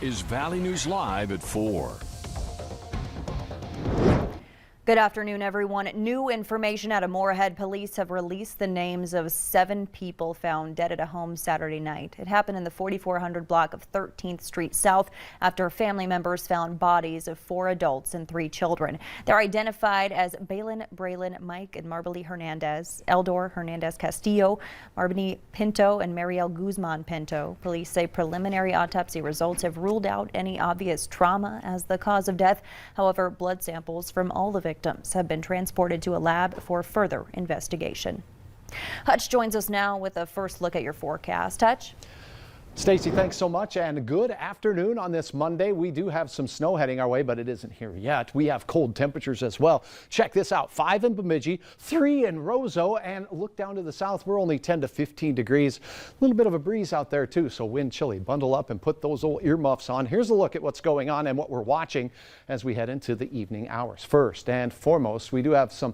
is Valley News Live at 4. Good afternoon, everyone. New information out of Moorhead. Police have released the names of 7 people found dead at a home Saturday night. It happened in the 4400 block of 13th Street South after family members found bodies of 4 adults and 3 children. They're identified as Balin, Braylon, Mike, and Marbely Hernandez, Eldor Hernandez Castillo, Marbany Pinto, and Mariel Guzman Pinto. Police say preliminary autopsy results have ruled out any obvious trauma as the cause of death. However, blood samples from all the victims have been transported to a lab for further investigation. Hutch joins us now with a first look at your forecast. Hutch? Stacy, thanks so much, and good afternoon on this Monday. We do have some snow heading our way, but it isn't here yet. We have cold temperatures as well. Check this out: 5 in Bemidji, 3 in Roseau, and look down to the south. We're only 10 to 15 degrees. A little bit of a breeze out there too, so wind chilly. Bundle up and put those old earmuffs on. Here's a look at what's going on and what we're watching as we head into the evening hours. First and foremost, we do have some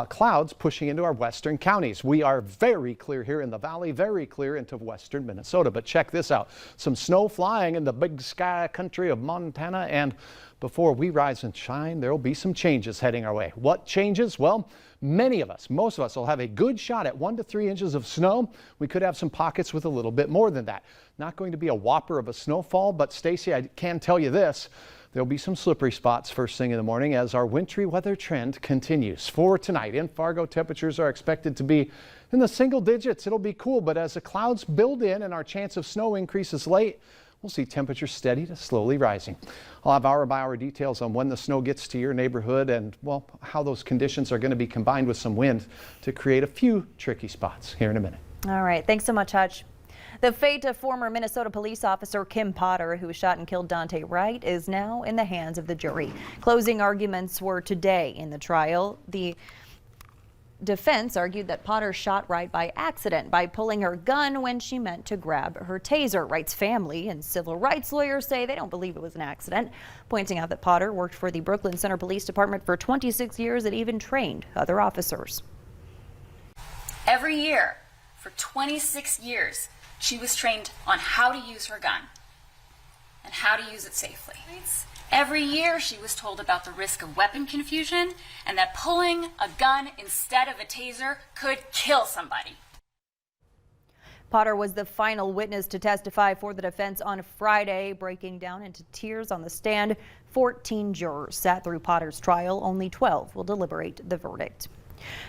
clouds pushing into our western counties. We are very clear here in the valley, very clear into western Minnesota. But check this out: some snow flying in the big sky country of Montana. And before we rise and shine, there will be some changes heading our way. What changes? Well, many of us, most of us, will have a good shot at 1 to 3 inches of snow. We could have some pockets with a little bit more than that. Not going to be a whopper of a snowfall, but Stacy, I can tell you this: there'll be some slippery spots first thing in the morning as our wintry weather trend continues. For tonight in Fargo, temperatures are expected to be in the single digits. It'll be cool, but as the clouds build in and our chance of snow increases late, we'll see temperatures steady to slowly rising. I'll have hour-by-hour details on when the snow gets to your neighborhood and, well, how those conditions are going to be combined with some wind to create a few tricky spots here in a minute. All right. Thanks so much, Hutch. The fate of former Minnesota police officer Kim Potter, who shot and killed Dante Wright, is now in the hands of the jury. Closing arguments were today in the trial. The defense argued that Potter shot Wright by accident by pulling her gun when she meant to grab her taser. Wright's family and civil rights lawyers say they don't believe it was an accident, pointing out that Potter worked for the Brooklyn Center Police Department for 26 years and even trained other officers. Every year for 26 years, she was trained on how to use her gun and how to use it safely. Every year she was told about the risk of weapon confusion and that pulling a gun instead of a taser could kill somebody. Potter was the final witness to testify for the defense on Friday, breaking down into tears on the stand. 14 jurors sat through Potter's trial. Only 12 will deliberate the verdict.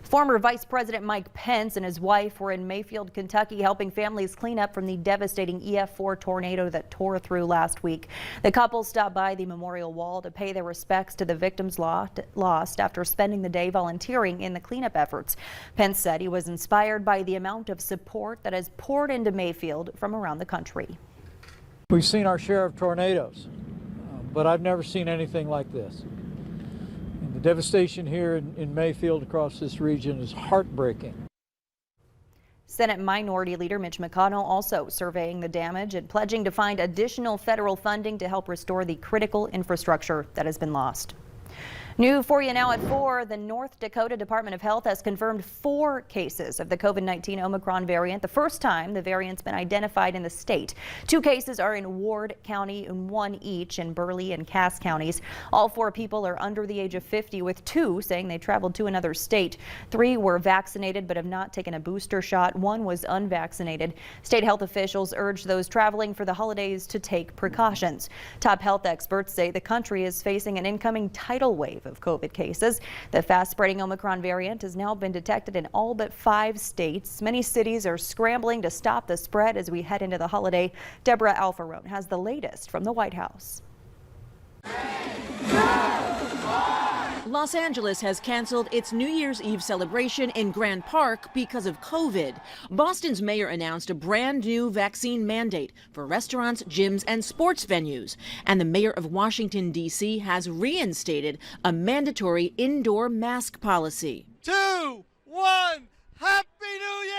Former Vice President Mike Pence and his wife were in Mayfield, Kentucky, helping families clean up from the devastating EF4 tornado that tore through last week. The couple stopped by the memorial wall to pay their respects to the victims lost after spending the day volunteering in the cleanup efforts. Pence said he was inspired by the amount of support that has poured into Mayfield from around the country. We've seen our share of tornadoes, but I've never seen anything like this. The devastation here in Mayfield across this region is heartbreaking. Senate Minority Leader Mitch McConnell also surveying the damage and pledging to find additional federal funding to help restore the critical infrastructure that has been lost. New for you now at 4, the North Dakota Department of Health has confirmed 4 cases of the COVID-19 Omicron variant, the first time the variant's been identified in the state. 2 cases are in Ward County and 1 each in Burleigh and Cass counties. All 4 people are under the age of 50, with 2 saying they traveled to another state. 3 were vaccinated but have not taken a booster shot. 1 was unvaccinated. State health officials urge those traveling for the holidays to take precautions. Top health experts say the country is facing an incoming tidal wave of COVID cases. The fast-spreading Omicron variant has now been detected in all but 5 states. Many cities are scrambling to stop the spread as we head into the holiday. Deborah Alfarone has the latest from the White House. Los Angeles has canceled its New Year's Eve celebration in Grand Park because of COVID. Boston's mayor announced a brand new vaccine mandate for restaurants, gyms, and sports venues. And the mayor of Washington, D.C. has reinstated a mandatory indoor mask policy. 2, 1, Happy New Year!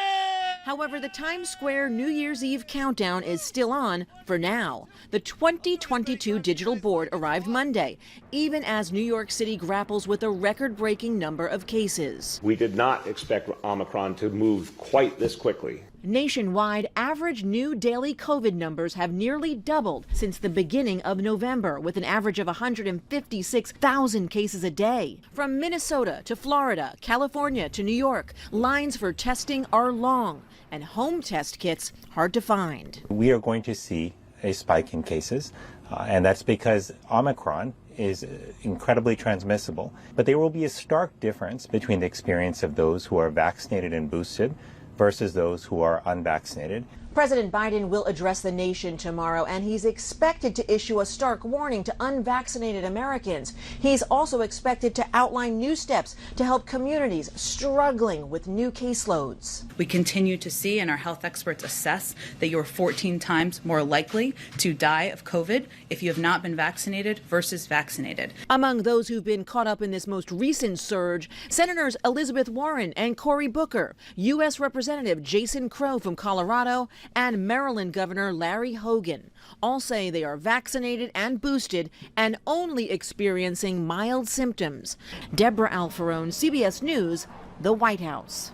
However, the Times Square New Year's Eve countdown is still on for now. The 2022 digital board arrived Monday, even as New York City grapples with a record-breaking number of cases. We did not expect Omicron to move quite this quickly. Nationwide, average new daily COVID numbers have nearly doubled since the beginning of November, with an average of 156,000 cases a day. From Minnesota to Florida, California to New York, lines for testing are long and home test kits hard to find. We are going to see a spike in cases, and that's because Omicron is incredibly transmissible. But there will be a stark difference between the experience of those who are vaccinated and boosted versus those who are unvaccinated. President Biden will address the nation tomorrow, and he's expected to issue a stark warning to unvaccinated Americans. He's also expected to outline new steps to help communities struggling with new caseloads. We continue to see, and our health experts assess, that you're 14 times more likely to die of COVID if you have not been vaccinated versus vaccinated. Among those who've been caught up in this most recent surge, Senators Elizabeth Warren and Cory Booker, U.S. Representative Jason Crow from Colorado, and Maryland Governor Larry Hogan all say they are vaccinated and boosted and only experiencing mild symptoms. Deborah Alfarone, CBS News, the White House.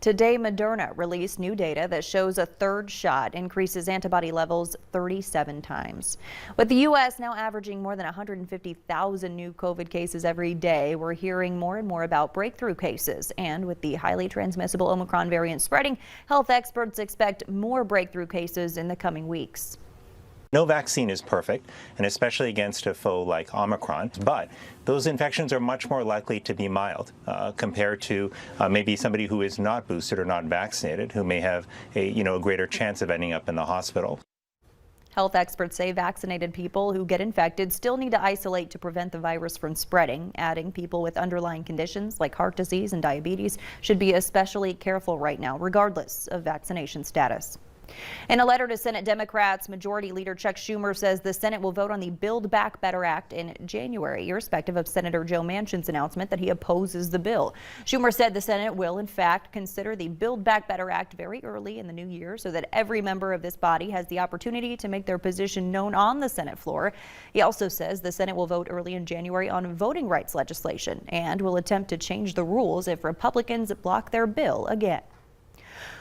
Today, Moderna released new data that shows a third shot increases antibody levels 37 times. With the U.S. now averaging more than 150,000 new COVID cases every day, we're hearing more and more about breakthrough cases. And with the highly transmissible Omicron variant spreading, health experts expect more breakthrough cases in the coming weeks. No vaccine is perfect, and especially against a foe like Omicron, but those infections are much more likely to be mild compared to maybe somebody who is not boosted or not vaccinated, who may have a greater chance of ending up in the hospital. Health experts say vaccinated people who get infected still need to isolate to prevent the virus from spreading, adding people with underlying conditions like heart disease and diabetes should be especially careful right now, regardless of vaccination status. In a letter to Senate Democrats, Majority Leader Chuck Schumer says the Senate will vote on the Build Back Better Act in January, irrespective of Senator Joe Manchin's announcement that he opposes the bill. Schumer said the Senate will, in fact, consider the Build Back Better Act very early in the new year so that every member of this body has the opportunity to make their position known on the Senate floor. He also says the Senate will vote early in January on voting rights legislation and will attempt to change the rules if Republicans block their bill again.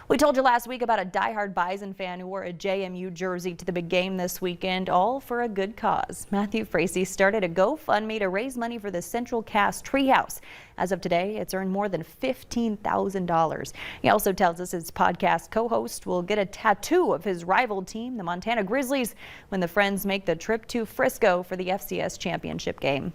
We told you last week about a diehard Bison fan who wore a JMU jersey to the big game this weekend, all for a good cause. Matthew Fracey started a GoFundMe to raise money for the Central Cast Treehouse. As of today, it's earned more than $15,000. He also tells us his podcast co-host will get a tattoo of his rival team, the Montana Grizzlies, when the Friends make the trip to Frisco for the FCS championship game.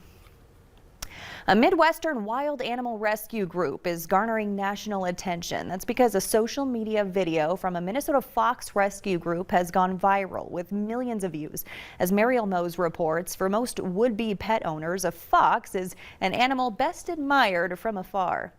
A Midwestern wild animal rescue group is garnering national attention. That's because a social media video from a Minnesota fox rescue group has gone viral with millions of views. As Mariel Mose reports, for most would-be pet owners, a fox is an animal best admired from afar.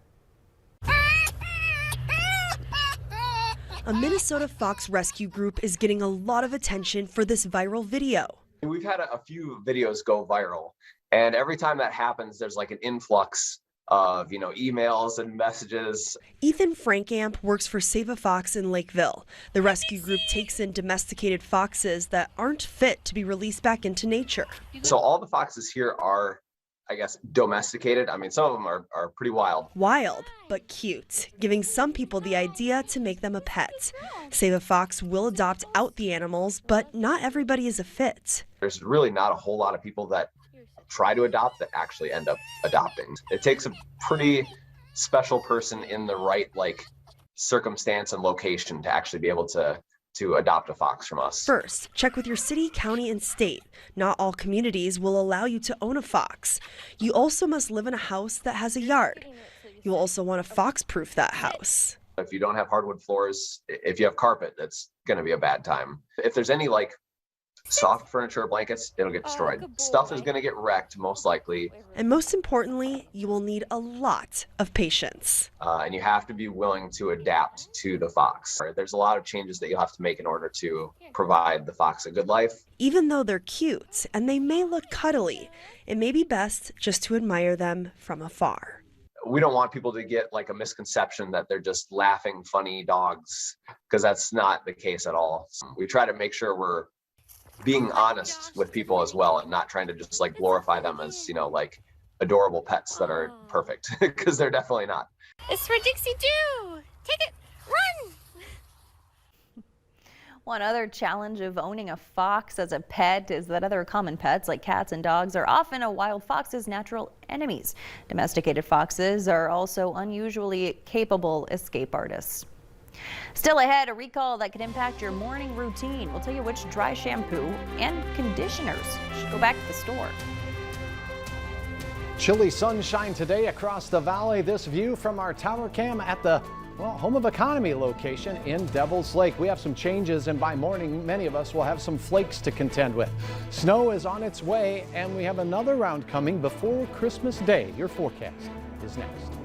A Minnesota fox rescue group is getting a lot of attention for this viral video. We've had a few videos go viral. And every time that happens, there's like an influx of, emails and messages. Ethan Frankamp works for Save a Fox in Lakeville. The rescue group takes in domesticated foxes that aren't fit to be released back into nature. So all the foxes here are, I guess, domesticated. I mean, some of them are pretty wild. Wild, but cute, giving some people the idea to make them a pet. Save a Fox will adopt out the animals, but not everybody is a fit. There's really not a whole lot of people that try to adopt that actually end up adopting. It takes a pretty special person in the right circumstance and location to actually be able to adopt a fox from us. First, check with your city, county, and state. Not all communities will allow you to own a fox. You also must live in a house that has a yard. You'll also want to fox-proof that house. If you don't have hardwood floors, if you have carpet, that's going to be a bad time. If there's any soft furniture or blankets, it'll get destroyed. Stuff is going to get wrecked, most likely. And most importantly, you will need a lot of patience. And you have to be willing to adapt to the fox. There's a lot of changes that you'll have to make in order to provide the fox a good life. Even though they're cute and they may look cuddly, it may be best just to admire them from afar. We don't want people to get a misconception that they're just laughing, funny dogs, because that's not the case at all. We try to make sure we're being honest with people as well and not trying to just glorify them as, adorable pets that are perfect, because they're definitely not. It's for Dixie Doo! Take it! Run! One other challenge of owning a fox as a pet is that other common pets like cats and dogs are often a wild fox's natural enemies. Domesticated foxes are also unusually capable escape artists. Still ahead, a recall that could impact your morning routine. We'll tell you which dry shampoo and conditioners should go back to the store. Chilly sunshine today across the valley. This view from our tower cam at the Home of Economy location in Devil's Lake. We have some changes, and by morning, many of us will have some flakes to contend with. Snow is on its way, and we have another round coming before Christmas Day. Your forecast is next.